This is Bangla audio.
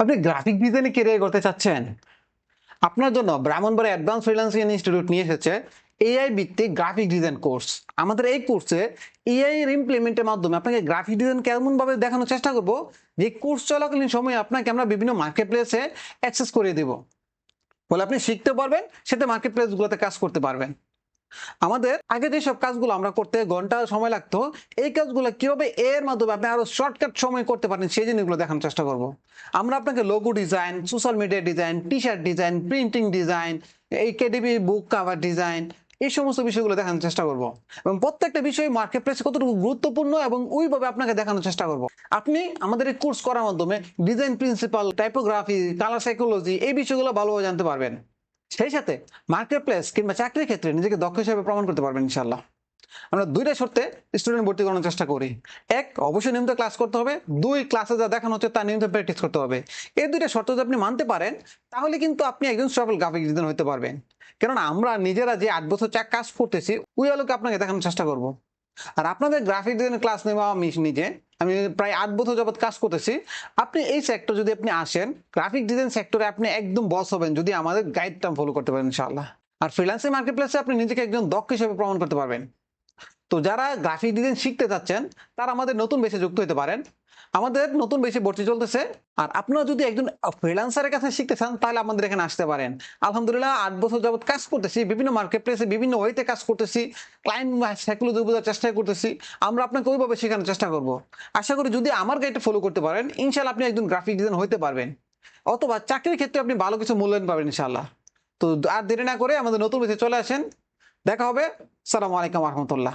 আপনি গ্রাফিক ডিজাইনে ক্যারিয়ার করতে চাচ্ছেন? আপনার জন্য ব্রাহ্মণবাড়িয়া অ্যাডভান্স ফ্রিল্যান্সিং ইনস্টিটিউট নিয়ে এসেছে এআই ভিত্তিক গ্রাফিক ডিজাইন কোর্স। আমাদের এই কোর্সে এআই এর ইমপ্লিমেন্টের মাধ্যমে আপনাকে গ্রাফিক ডিজাইন কেমন ভাবে দেখানোর চেষ্টা করব, যে কোর্স চলাকালীন সময়ে আপনাকে আমরা বিভিন্ন মার্কেট প্লেসে অ্যাক্সেস করে দেব। বলে আপনি শিখতে পারবেন, সেটা মার্কেট প্লেসগুলোতে কাজ করতে পারবেন। আমাদের আগে যেসব কাজগুলো আমরা করতে ঘন্টা সময় লাগতো, এই কাজগুলো কিভাবে এর মাধ্যমে আপনি আরো শর্টকাট সময় করতে পারেন সেই জিনিসগুলো দেখানোর চেষ্টা করব। আমরা আপনাকে logo design, social media design, T shirt design, printing design, এই কেডিবি বুক কাভার ডিজাইন, এই সমস্ত বিষয়গুলো দেখানোর চেষ্টা করব এবং প্রত্যেকটা বিষয় মার্কেট প্লেসে কতটুকু গুরুত্বপূর্ণ এবং ওইভাবে আপনাকে দেখানোর চেষ্টা করব। আপনি আমাদের এই কোর্স করার মাধ্যমে design principal, typography, colour psychology এই বিষয়গুলো ভালোভাবে জানতে পারবেন। সেই সাথে মার্কেট প্লেস কিংবা চাকরির ক্ষেত্রে নিজেকে দক্ষ হিসেবে প্রমাণ করতে পারবেন ইনশাল্লাহ। আমরা দুইটা শর্তে স্টুডেন্ট ভর্তি করানোর চেষ্টা করি। এক, অবশ্যই নিয়মিত ক্লাস করতে হবে। দুই, ক্লাসে যা দেখানো হচ্ছে তা নিয়মিত প্র্যাকটিস করতে হবে। এই দুইটা শর্ত যদি আপনি মানতে পারেন, তাহলে কিন্তু আপনি একজন সফল গ্রাফিক ডিজাইনার হতে পারবেন। কেননা আমরা নিজেরা যে 8 বছর কাজ করতেছি, ওই আলোকে আপনাকে দেখানোর চেষ্টা করব। আর আপনাদের গ্রাফিক ডিজাইনের ক্লাস নেওয়া আমি নিজে, আমি প্রায় 8 বছর যাবত কাজ করতেছি। আপনি এই সেক্টর যদি আপনি আসেন, গ্রাফিক ডিজাইন সেক্টরে আপনি একদম বস হবেন যদি আমাদের গাইডটা ফলো করতে পারেন ইনশাআল্লাহ। আর ফ্রিল্যান্সিং মার্কেট প্লেসে আপনি নিজেকে একজন দক্ষ হিসেবে প্রমাণ করতে পারবেন। তো যারা গ্রাফিক ডিজাইন শিখতে চাচ্ছেন, তারা আমাদের নতুন বেচে যুক্ত হতে পারেন। আমাদের নতুন বেচে ভর্তি চলতেছে। আর আপনারা যদি একজন ফ্রিল্যান্সারের কাছে শিখতে চান, তাহলে আমাদের এখানে আসতে পারেন। আলহামদুলিল্লাহ 8 বছর যাবত কাজ করতেছি, বিভিন্ন মার্কেট প্লেসে বিভিন্ন ওয়েতে কাজ করতেছি, ক্লায়েন্ট সাইকোলজি বোঝার চেষ্টা করতেছি। আমরা আপনাকে ওইভাবে শেখানোর চেষ্টা করব। আশা করি যদি আমার গাইডটা ফলো করতে পারেন, ইনশাল্লাহ আপনি একজন গ্রাফিক ডিজাইন হতে পারবেন, অথবা চাকরির ক্ষেত্রে আপনি ভালো কিছু মূল্যায়ন পাবেন ইনশাল্লাহ। তো আর দেরি না করে আমাদের নতুন বেচে চলে আসেন। দেখা হবে। সালামু আলাইকুম রহমতুল্লাহ।